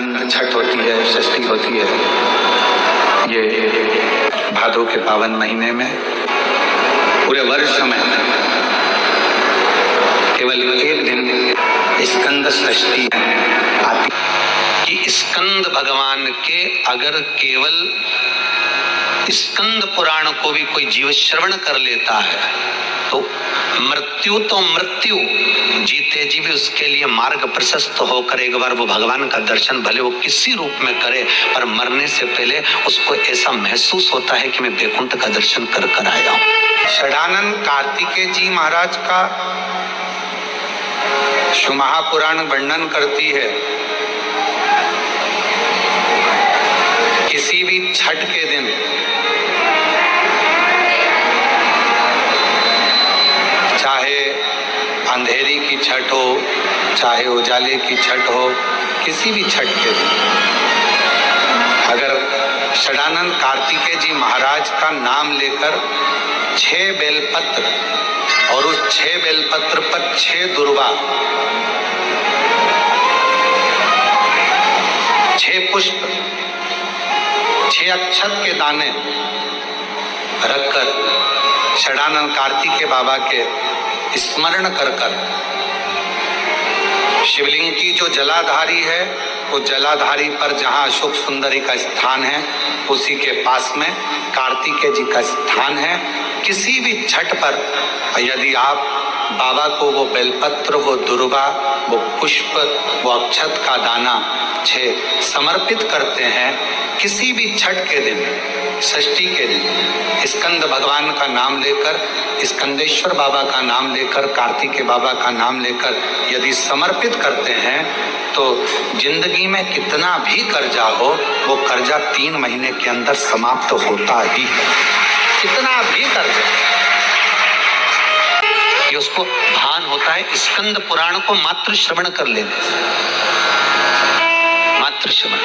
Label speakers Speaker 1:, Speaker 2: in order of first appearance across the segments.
Speaker 1: स्कंद छठ होती है, षष्ठी होती है। ये भादों के पावन महीने में पूरे वर्ष में केवल एक दिन स्कंद षष्ठी आती कि स्कंद भगवान के अगर केवल स्कंद पुराण को भी कोई जीव श्रवण कर लेता है तो मृत्यु जीते जी भी उसके लिए मार्ग प्रशस्त होकर एक बार वो भगवान का दर्शन भले वो किसी रूप में करे, पर मरने से पहले उसको ऐसा महसूस होता है कि मैं वैकुंठ का दर्शन कर कर आया हूं। षडानंद कार्तिकेय जी महाराज का शिव महापुराण वर्णन करती है, किसी भी छठ के दिन चाहे अंधेरी की छठ हो, चाहे उजाले की छठ हो, किसी भी छठ के दिन अगर षडानंद कार्तिकेय जी महाराज का नाम लेकर 6 बेलपत्र और उस 6 बेलपत्र पर 6 दुर्वा, 6 पुष्प, 6 अक्षत के दाने रखकर षडानंद कार्तिकेय बाबा के स्मरण कर कर शिवलिंग की जो जलाधारी है, वो जलाधारी पर जहाँ अशोक सुंदरी का स्थान है उसी के पास में कार्तिकेय जी का स्थान है। किसी भी छठ पर यदि आप बाबा को वो बेलपत्र, वो दुर्वा, वो पुष्प, वो अक्षत का दाना 6 समर्पित करते हैं, किसी भी छठ के दिन, षष्ठी के दिन स्कंद भगवान का नाम लेकर, स्कंदेश्वर बाबा का नाम लेकर, कार्तिकेय बाबा का नाम लेकर यदि समर्पित करते हैं तो जिंदगी में कितना भी कर्जा हो वो कर्जा 3 महीने के अंदर समाप्त होता ही है। कितना भी कर्जा, ये उसको भान होता है स्कंद पुराण को मात्र श्रवण कर लेने से। मात्र श्रवण,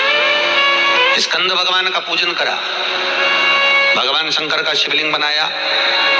Speaker 1: स्कंद भगवान का पूजन करा, भगवान शंकर का शिवलिंग बनाया,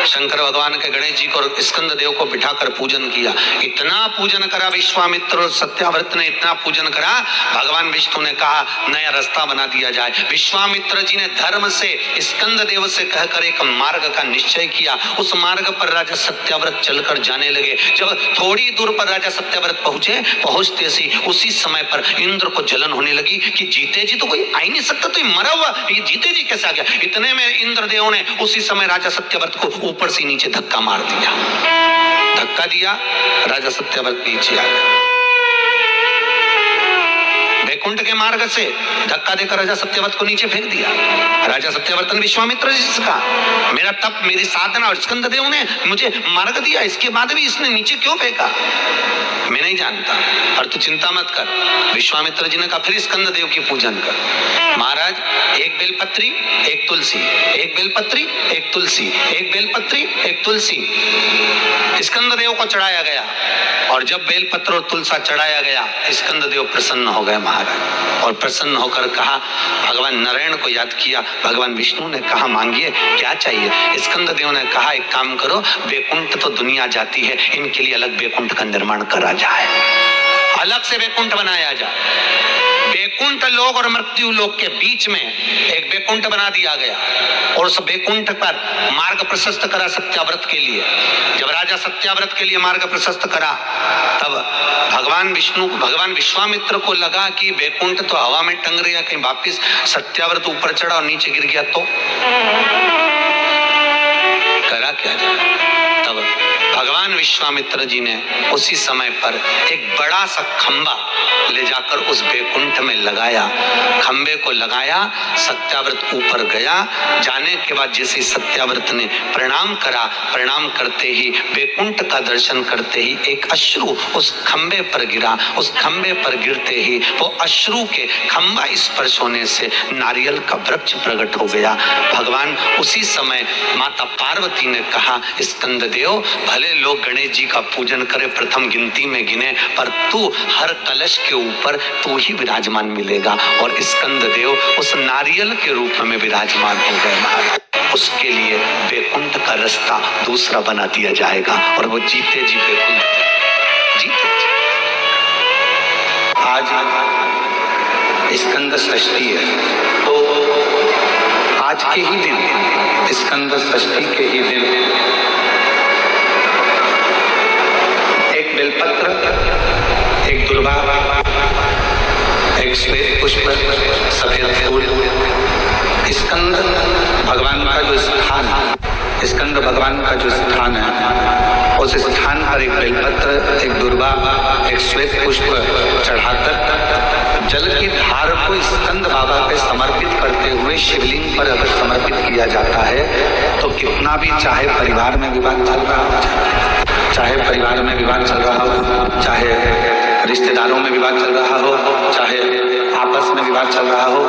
Speaker 1: शंकर भगवान के गणेश जी को और स्कंद देव को बिठाकर पूजन किया। इतना पूजन करा विश्वामित्र और सत्याव्रत ने, इतना पूजन करा, भगवान विष्णु ने कहा नया रास्ता बना दिया जाए। विश्वामित्र जी ने धर्म से स्कंद देव से कहकर एक मार्ग का निश्चय किया। उस मार्ग पर राजा सत्याव्रत चलकर जाने लगे। जब थोड़ी दूर पर राजा सत्याव्रत पहुंचते सी उसी समय पर इंद्र को जलन होने लगी कि जीते जी तो कोई आ ही नहीं सकता, तो मरा हुआ ये जीते जी कैसे आ गया। इतने में इंद्रदेव ने उसी समय राजा सत्याव्रत को ऊपर से नीचे धक्का मार दिया। धक्का दिया, राजा सत्याव्रत नीचे आ गया। वैकुंठ के मार्ग से धक्का देकर राजा सत्याव्रत को नीचे फेंक दिया। राजा सत्याव्रत ने विश्वामित्र जी से कहा मेरा तप, मेरी साधना और स्कंद देव ने मुझे मार्ग दिया, इसके बाद भी इसने नीचे क्यों फेंका, मैं नहीं जानता, पर तू चिंता मत कर। विश्वामित्र जी ने कहा फिर स्कंद देव की पूजन कर। महाराज, एक बेलपत्री, एक तुलसी, एक बेलपत्री, एक तुलसी, एक बेलपत्री, एक तुलसी स्कंद देव को चढ़ाया गया। और जब बेलपत्र और तुलसा चढ़ाया गया, स्कंद देव प्रसन्न हो गए महाराज, और प्रसन्न होकर कहा, भगवान नारायण को याद किया। भगवान विष्णु ने कहा मांगिए क्या चाहिए। स्कंद देव ने कहा एक काम करो, वैकुंठ तो दुनिया जाती है, इनके लिए अलग वैकुंठ का निर्माण करा जाए, अलग से वैकुंठ बनाया जाए। वैकुंठ लोक और मृत्यु लोक के बीच में एक वैकुंठ बना दिया गया और उस वैकुंठ पर मार्ग प्रशस्त करा सत्याव्रत के लिए। जब राजा सत्याव्रत के लिए मार्ग प्रशस्त करा तब भगवान विश्वामित्र को लगा कि वैकुंठ तो हवा में टंग रहा, कहीं वापिस सत्याव्रत ऊपर चढ़ा और नीचे गिर गया तो करा क्या जाए। तब भगवान विश्वामित्र जी ने उसी समय पर एक बड़ा सा खंबा ले जाकर उस वैकुंठ में लगाया। खंबे को लगाया, सत्याव्रत ऊपर गया। जाने के बाद जैसे सत्याव्रत ने प्रणाम करा, प्रणाम करते ही, वैकुंठ का दर्शन करते ही एक अश्रु उस खंबे पर गिरा। उस खंबे पर गिरते ही वो अश्रु के खंबा स्पर्श होने से नारियल का वृक्ष प्रकट हो गया। भगवान उसी समय माता पार्वती ने कहा स्कंद देव, भले लोग गणेश जी का पूजन करे, प्रथम गिनती में गिने, पर तू हर कलश के ऊपर तू ही विराजमान मिलेगा। और स्कंद देव उस नारियल के रूप में विराजमान हो गए महाराज। उसके लिए वैकुंठ का रास्ता दूसरा बना दिया जाएगा और वो जीते जी वैकुंठ जीते जी। आज
Speaker 2: स्कंद षष्ठी है। तो आज के ही दिन, स्कंद षष्ठी के ही दिन, एक बेलपत्र, एक दुर्वा, एक श्वेत पुष्प, सफेद फूल, स्कंद भगवान का जो स्थान है, स्कंद भगवान का जो स्थान है, उस स्थान पर एक बेलपत्र, एक दुर्वा, एक श्वेत पुष्प चढ़ाकर जल की धार को स्कंद बाबा पे समर्पित करते हुए शिवलिंग पर अगर समर्पित किया जाता है तो कितना भी, चाहे परिवार में विवाद चल रहा हो, चाहे परिवार में विवाद चल रहा हो, चाहे रिश्तेदारों में विवाद चल रहा हो, चाहे आपस में विवाद चल रहा हो,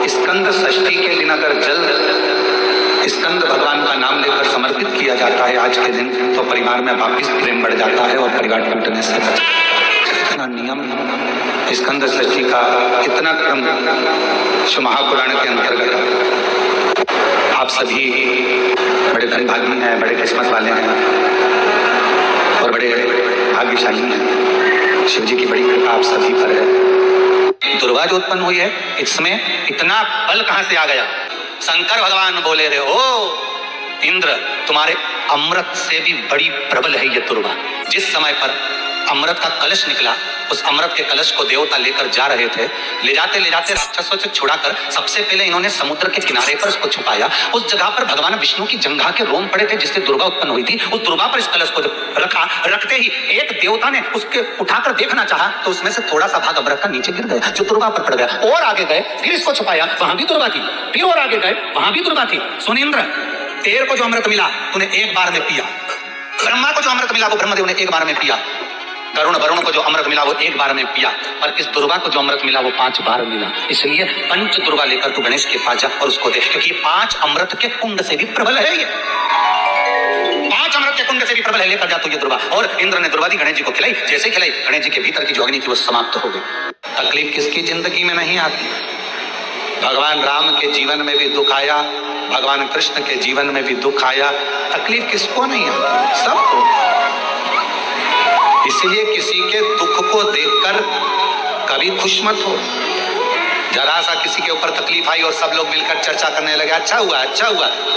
Speaker 2: स्कंद षष्ठी के दिन अगर जल स्कंद भगवान का नाम लेकर समर्पित किया जाता है आज के दिन, तो परिवार में वापिस प्रेम बढ़ जाता है और परिवार टूटने से इतना नियम स्कंद षष्ठी का, इतना क्रम शिव महापुराण के अंतर्गत। आप सभी बड़े धन भागी हैं, बड़े किस्मत वाले हैं और बड़े भाग्यशाली हैं। शिव जी की बड़ी कृपा आप सभी पर है। दुर्वा जो उत्पन्न हुई है, इसमें इतना बल कहां से आ गया? शंकर भगवान बोले रहे, ओ इंद्र, तुम्हारे अमृत से भी बड़ी प्रबल है ये दुर्वा। जिस समय पर अमृत का कलश निकला, उस अमृत के कलश को देवता लेकर जा रहे थे, ले जाते राक्षसों से छुड़ाकर सबसे पहले इन्होंने समुद्र के किनारे पर उसको छुपाया। उस जगह पर भगवान विष्णु की जंघा के रोम पड़े थे जिससे दुर्गा उत्पन्न हुई थी। उस दुर्गा पर इस कलश को जब रखा, रखते ही एक देवता ने उसके उठाकर देखना चाहा तो उसमें से थोड़ा सा भाग अमृत का नीचे गिर गया, जो दुर्गा पर पड़ गया। और आगे गए, फिर इसको छुपाया, वहां भी दुर्गा थी। फिर और आगे गए, वहां भी दुर्गा थी। सुन इंद्र, तेरे को जो अमृत मिला तूने एक बार में पिया, ब्रह्मा को जो अमृत मिला वो ब्रह्मदेव ने एक बार में पिया, वरुण को जो अमृत मिला वो एक बार में पिया, पर इस दुर्गा को जो अमृत मिला वो 5 बार मिला। इसलिए पंच दुर्गा लेकर तू गणेश के पास जा और उसको दे, क्योंकि 5 अमृत के कुंड से भी प्रबल है ये। 5 अमृत के कुंड से भी प्रबल है, लेकर जा तू ये दुर्गा। और इंद्र ने दुर्वा दी, गणेश जी को खिलाई। जैसे खिलाई, गणेश जी के भीतर की जो अग्नि थी वो समाप्त हो गई। तकलीफ किसकी जिंदगी में नहीं आती? भगवान राम के जीवन में भी दुख आया, भगवान कृष्ण के जीवन में भी दुख आया। तकलीफ किसको नहीं आती? सबको। इसलिए किसी के दुख को देखकर कभी खुश मत हो। जरा सा किसी के ऊपर तकलीफ आई और सब लोग मिलकर चर्चा करने लगे, अच्छा हुआ,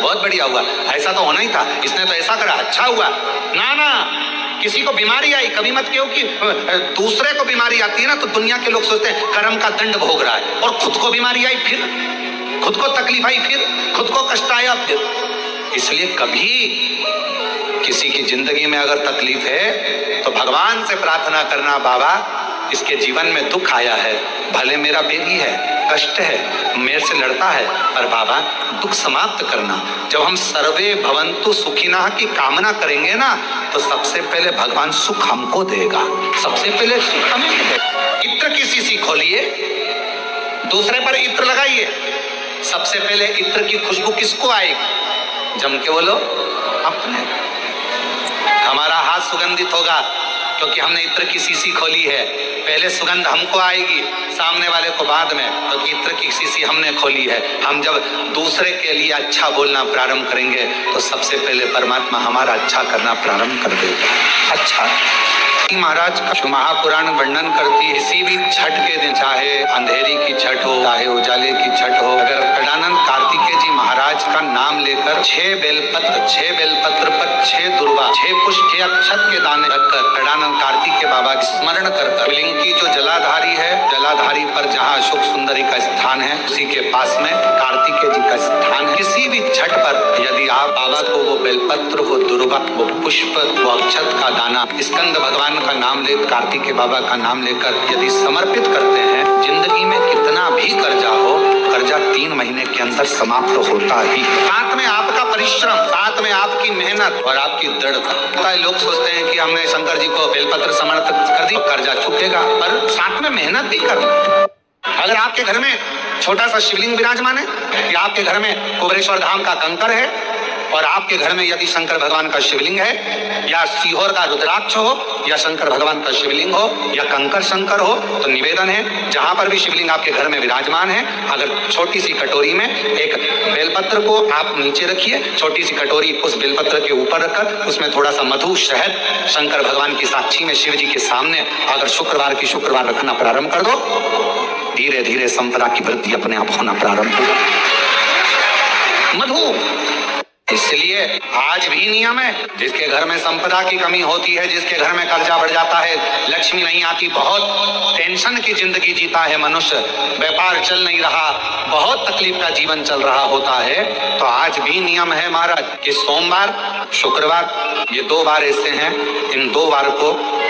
Speaker 2: बहुत बढ़िया हुआ, ऐसा तो होना ही था, इसने तो ऐसा करा, अच्छा हुआ। ना, किसी को बीमारी आई कभी मत कहो कि दूसरे को बीमारी आती है ना तो दुनिया के लोग सोचते हैं कर्म का दंड भोग रहा है, और खुद को बीमारी आई, फिर खुद को तकलीफ आई, फिर खुद को कष्ट आया, फिर। इसलिए कभी किसी की जिंदगी में अगर तकलीफ है तो भगवान से प्रार्थना करना, बाबा इसके जीवन में दुख आया है, भले मेरा बेबी है, कष्ट है, मेरे से लड़ता है, पर बाबा दुख समाप्त करना। जब हम सर्वे भवन्तु सुखिनः की कामना करेंगे ना तो सबसे पहले भगवान सुख हमको देगा, सबसे पहले सुख हमें देगा। इत्र की शीशी खोलिए, दूसरे पर इत्र लगाइए, सबसे पहले इत्र की खुशबू किसको आएगी? जम के बोलो, अपने। हमारा हाथ सुगंधित होगा क्योंकि हमने इत्र की शीशी खोली है। पहले सुगंध हमको आएगी, सामने वाले को बाद में, क्योंकि इत्र की शीशी हमने खोली है। हम जब दूसरे के लिए अच्छा बोलना प्रारंभ करेंगे तो सबसे पहले परमात्मा हमारा अच्छा करना प्रारंभ कर देगा। अच्छा महाराज का महापुराण वर्णन करती है, किसी भी छठ के दिन, चाहे अंधेरी की छठ हो, चाहे उजाले की छठ हो, अगर गजानन कार्तिकेय जी महाराज का नाम लेकर 6 बेलपत्र पर 6 दुर्वा, 6 पुष्प, 6 अक्षत के दाने रखकर गजानन कार्तिकेय बाबा की स्मरण कर शिवलिंग की जो जलाधारी है, जलाधारी पर जहाँ अशोक सुंदरी का स्थान है उसी के पास में कार्तिकेय जी का स्थान है। किसी भी छठ पर यदि आप बाबा को वो बेलपत्र, वो दुर्वा, वो पुष्प, वो अक्षत का दाना स्कंद भगवान का नाम लेकर, कार्तिकेय बाबा का नाम लेकर यदि समर्पित करते हैं, जिंदगी में कितना भी कर्जा हो, कर्जा 3 महीने के अंदर समाप्त होता ही। साथ में आपका परिश्रम, साथ में आपकी मेहनत और आपकी दृढ़ता। लोग सोचते हैं कि हमने शंकर जी को बेलपत्र समर्पित कर दी, कर्जा चुकेगा, पर साथ में मेहनत भी करना। अगर आपके घर में छोटा सा शिवलिंग विराजमान है, या आपके घर में कुबेरेश्वर धाम का कंकर है, और आपके घर में यदि शंकर भगवान का शिवलिंग है, या सीहोर का रुद्राक्ष हो, या शंकर भगवान का शिवलिंग हो, या कंकर शंकर हो, तो निवेदन है जहां पर भी शिवलिंग आपके घर में विराजमान है, अगर छोटी सी कटोरी में एक बेलपत्र को आप नीचे रखिए, छोटी सी कटोरी उस बेलपत्र के ऊपर रखकर उसमें थोड़ा सा मधु, शहद, शंकर भगवान की साक्षी में शिव जी के सामने अगर शुक्रवार रखना प्रारंभ कर दो, धीरे धीरे संपदा की वृद्धि अपने आप होना प्रारंभ होगा। मधु, इसलिए आज भी नियम है, जिसके घर में संपदा की कमी होती है, जिसके घर में कर्जा बढ़ जाता है, लक्ष्मी नहीं आती, बहुत टेंशन की जिंदगी जीता है मनुष्य, व्यापार चल नहीं रहा, बहुत तकलीफ का जीवन चल रहा होता है, तो आज भी नियम है महाराज कि सोमवार, शुक्रवार, ये 2 बार ऐसे हैं, इन 2 बार को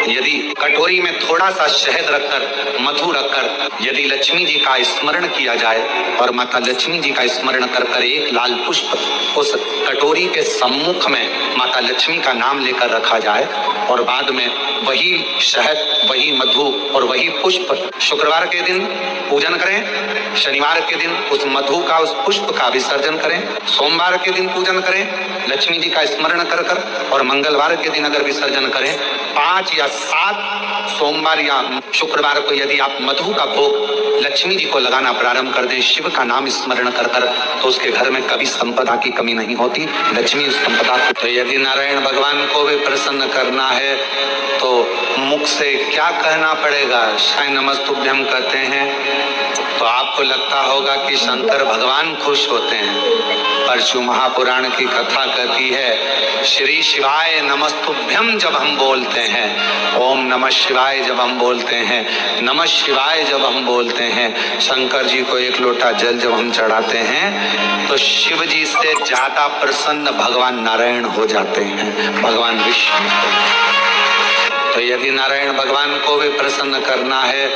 Speaker 2: यदि कटोरी में थोड़ा सा शहद रखकर, मधु रखकर यदि लक्ष्मी जी का स्मरण किया जाए और माता लक्ष्मी जी का स्मरण कर कर एक लाल पुष्प उस कटोरी के सम्मुख में माता लक्ष्मी का नाम लेकर रखा जाए और बाद में वही शहद, वही मधु और वही पुष्प शुक्रवार के दिन पूजन करें, शनिवार के दिन उस मधु का, उस पुष्प का विसर्जन करें, सोमवार के दिन पूजन करें लक्ष्मी जी का स्मरण कर कर और मंगलवार के दिन अगर विसर्जन करें, 5 या 7 सोमवार या शुक्रवार को यदि आप मधु का भोग लक्ष्मी जी को लगाना प्रारंभ कर दें, शिव का नाम स्मरण कर कर, तो उसके घर में कभी संपदा की कमी नहीं होती, लक्ष्मी उस संपदा को। तो यदि नारायण भगवान को भी प्रसन्न करना है तो मुख से क्या कहना पड़ेगा? शायद नमस्तुभ्यम कहते हैं तो आपको लगता होगा कि शंकर भगवान खुश होते हैं, पर शिव महापुराण की कथा कहती है श्री शिवाय नमस्तुभ्यम जब हम बोलते हैं, ओम नमः शिवाय जब हम बोलते हैं, नमः शिवाय जब हम बोलते हैं, शंकर जी को 1 लोटा जल जब हम चढ़ाते हैं, तो शिव जी से ज्यादा प्रसन्न भगवान नारायण हो जाते हैं, भगवान विष्णु। तो यदि नारायण भगवान को भी प्रसन्न करना है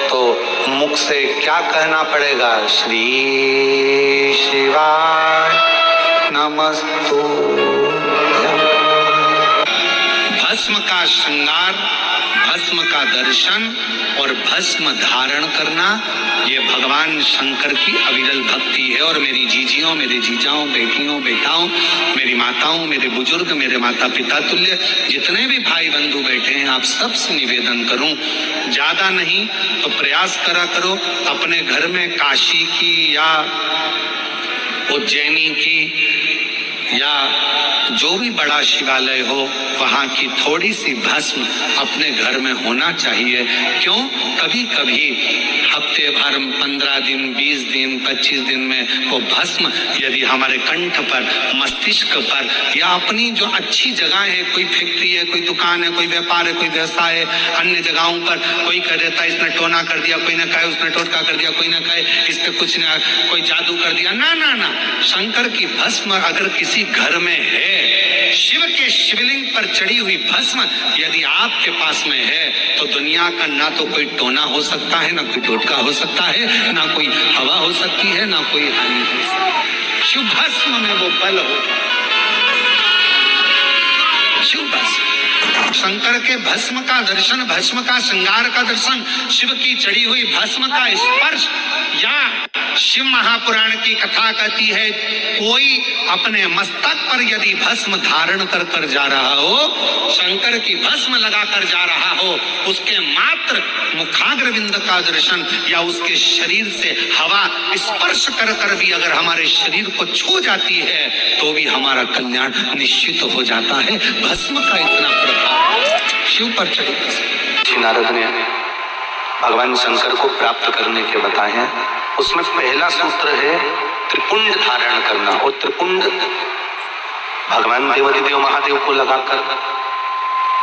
Speaker 2: तो मुख से क्या कहना पड़ेगा? श्री शिवाय नमस्तुभ्यम। भस्म का श्रृंगार, भस्म का दर्शन और भस्म धारण करना, ये भगवान शंकर की अविरल भक्ति है। और मेरी जीजियों, मेरे जीजाओं, बेटियों, बेटाओं, मेरी माताओं, मेरे बुजुर्ग, मेरे माता पिता तुल्य जितने भी भाई बंधु बैठे हैं, आप सबसे निवेदन करूं, ज्यादा नहीं तो प्रयास करा करो अपने घर में काशी की या उज्जैनी की या जो भी बड़ा शिवालय हो, वहां की थोड़ी सी भस्म अपने घर में होना चाहिए। क्यों? कभी कभी हफ्ते भर, 15 दिन, 20 दिन, 25 दिन में वो भस्म यदि हमारे कंठ पर, मस्तिष्क पर या अपनी जो अच्छी जगह है, कोई फैक्ट्री है, कोई दुकान है, कोई व्यापार है, कोई व्यवसाय है, अन्य जगहों पर कोई कह देता है इसने टोना कर दिया, कोई न कहे उसने टोटका कर दिया, कोई न कहे इस पे कुछ न, कोई जादू कर दिया, ना ना ना, शंकर की भस्म अगर किसी घर में है, शिव के शिवलिंग पर चढ़ी हुई भस्म यदि आपके पास में है, तो दुनिया का ना तो कोई टोना हो सकता है, ना कोई टोटका हो सकता है, ना कोई हवा हो सकती है, ना कोई हानि हो सकती है। शिव भस्म में वो बल हो, शिव भस्म, शंकर के भस्म का दर्शन, भस्म का श्रृंगार का दर्शन, शिव की चढ़ी हुई भस्म का स्पर्श, या शिव महापुराण की कथा कहती है कोई अपने मस्तक पर यदि भस्म धारण कर कर जा रहा हो, शंकर की भस्म लगा कर जा रहा हो, उसके मात्र मुखाग्रविंद का दर्शन या उसके शरीर से हवा स्पर्श कर कर भी अगर हमारे शरीर को छू जाती है तो भी हमारा कल्याण निश्चित हो जाता है। भस्म का इतना प्रभाव शिव पर चढ़ी भस्म। नारद ने भगवान शंकर को प्राप्त करने के बताए हैं, उसमें पहला सूत्र है त्रिपुंड धारण करना। और त्रिपुंड भगवान देवादिदेव महादेव को लगाकर,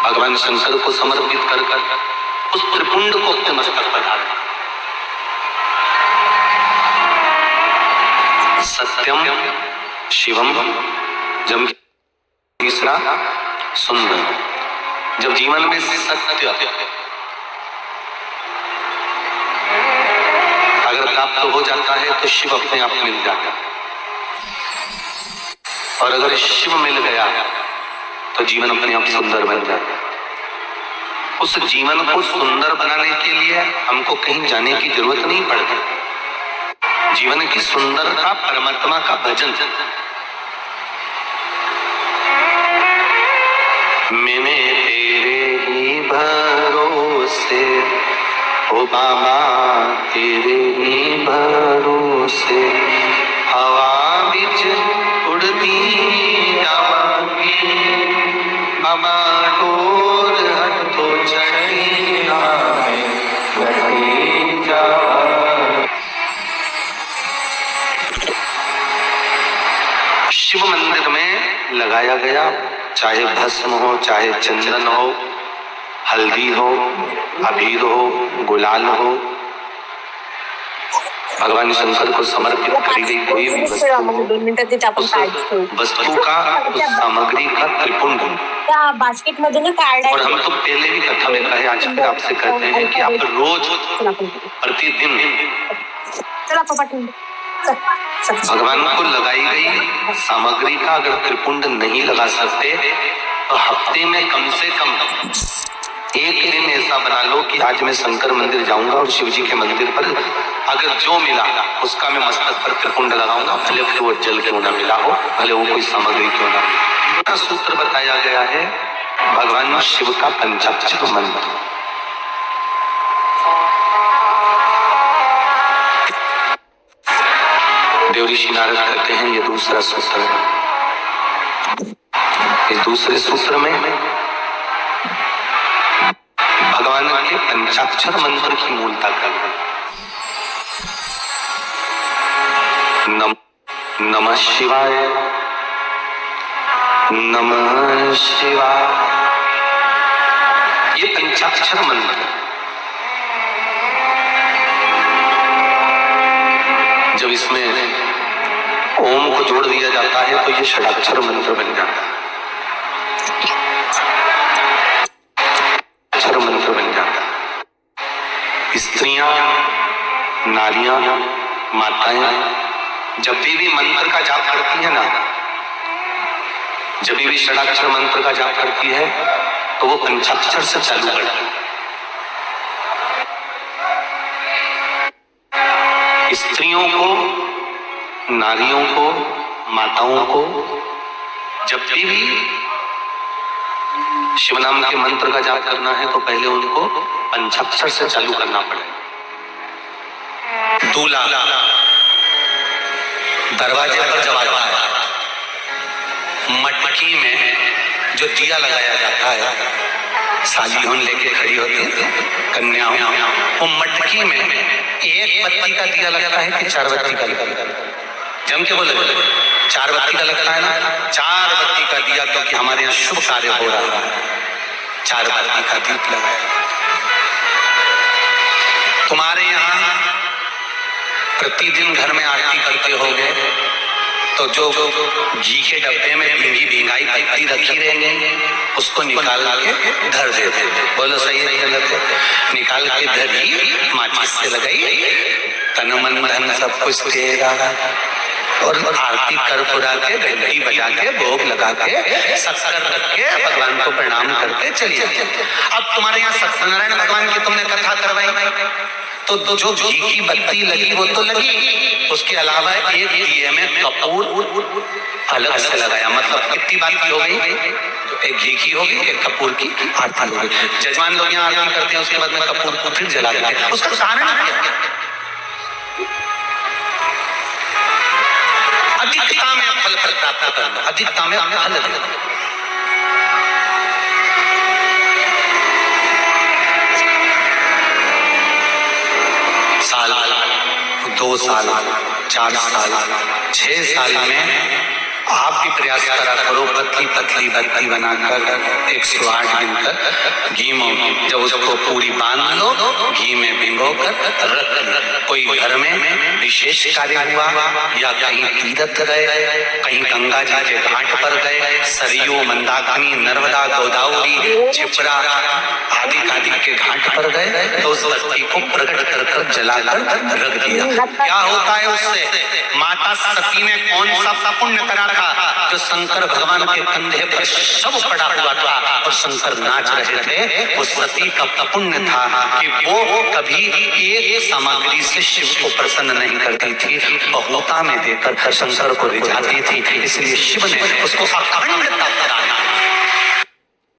Speaker 2: भगवान शंकर को समर्पित कर कर उस त्रिपुंड को अपने मस्तक पर धारण। सत्यम शिवम, जब तीसरा सुंदर, जब जीवन में सत्य अगर प्राप्त हो जाता है तो शिव अपने आप मिल जाता है, और अगर शिव मिल गया तो जीवन अपने आप सुंदर बन जाता है। उस जीवन को सुंदर बनाने के लिए हमको कहीं जाने की जरूरत नहीं पड़ती। जीवन की सुंदरता परमात्मा का भजन। मैंने तेरे ही भरोसे, ओ बाबा तेरे ही भरोसे, हवा बिच उड़ती जावांगी, बाबा डोर हटो चढ़ी आए, बैठी जावांगी। बताया गया, चाहे भस्म हो, चाहे चंदन हो, हल्दी हो, अबीर हो, गुलाल हो, भगवान शंकर को समर्पित करी गई कोई भी वस्तु का, उस सामग्री का त्रिपुंड
Speaker 3: बास्केट मध्ये ना कार्ड
Speaker 2: और हम तो पहले भी कथा में कहे, आज फिर आपसे कहते हैं कि आप रोज प्रतिदिन भगवान को लगाई गई सामग्री का अगर त्रिपुंड नहीं लगा सकते तो हफ्ते में कम से कम एक दिन ऐसा बना लो कि आज मैं शंकर मंदिर जाऊंगा और शिव जी के मंदिर पर अगर जो मिला उसका मैं मस्तक पर त्रिपुंड लगाऊंगा, भले फिर वो जल क्यों ना मिला हो, भले वो कोई सामग्री क्यों ना मिला। सूत्र बताया गया है भगवान शिव का पंचाक्षर मंत्र। देव ऋषि नारद कहते हैं ये दूसरा सूत्र है। इस दूसरे सूत्र में भगवान के पंचाक्षर मंत्र की मूलता करना। नमः शिवाय, नमः शिवाय, ये पंचाक्षर मंत्र जब इसमें ओम को जोड़ दिया जाता है तो ये षडाक्षर मंत्र बन जाता है, अक्षर मंत्र बन जाता है। स्त्रियां, नारियां, माताएं जब भी मंत्र का जाप करती है ना, जब भी षडाक्षर मंत्र का जाप करती है तो वो पंचाक्षर से चालू करती है। स्त्रियों को, नारियों को, माताओं को जब भी शिव नाम के मंत्र का जाप करना है तो पहले उनको पंचाक्षर से चालू करना पड़ेगा। दूल्हा दरवाजे पर जब आता है, मटकी में जो दिया लगाया जाता है, सालियों लेके खड़ी होती है कन्याओं, वो मटकी में एक बत्ती का दिया लगता है कि 4 बत्ती का लगता है? जम के बोले 4 बत्ती का लगता है ना, 4 बत्ती का दिया, क्योंकि हमारे यहाँ शुभ कार्य हो रहा है, 4 बत्ती का दीप लगाया। तुम्हारे यहाँ प्रतिदिन घर में आरती करते होगे तो जो घी के डब्बे में भींगी भींगाई पत्ती रखी रहेंगे उसको निकाल के धर देते। बोलो सही है गलत है? निकाल के धरी, माचिस से लगाई, तन मन धन सब कुछ तेरा, और आरती कर पुरा के, घंटी बजा के, भोग लगा के, शक्कर रख के भगवान को प्रणाम करके चली जाती। अब तुम्हारे यहाँ सत्यनारायण भगवान की तुमने कथा करवाई तो जो घी की बत्ती लगी वो तो लगी, उसके अलावा एक दिए में कपूर अलग से लगाया। मतलब कितनी बात हो गई? एक घी की होगी, एक कपूर की आरती होगी। जजमान लोग यहाँ आरती करते हैं, उसके बाद में कपूर को फिर जला देते हैं। उसका कारण क्या? अधिकता में फल प्राप्त करना, अधिकता में फल देना। साल, 2 साल, 4 साल, 6 साल में आप भी प्रयास करा करो, पतली पतली बत्ती बनाकर 108 दिन तक घी में जब उसको पूरी बांध लो, घी में भिगोकर रख लो। कोई घर में विशेष कार्य हुआ या कहीं तीर्थ गए, कहीं गंगा जी के घाट पर गए, सरयू, मंदाकिनी, नर्मदा, गोदावरी, छिपरा आदि के घाट पर गए तो उस बत्ती को प्रकट कर जलाकर रख दिया। क्या होता है उससे? माता सती ने कौन सा पुण्य करा था जो शंकर भगवान के कंधे पर सब पड़ा हुआ था और शंकर नाच रहे थे? वो सती का पुण्य था कि वो कभी एक सामग्री से शिव को प्रसन्न नहीं करती थी, बहुता में देकर शंकर को रिझाती थी। इसलिए शिव ने उसको अखंडता प्रदान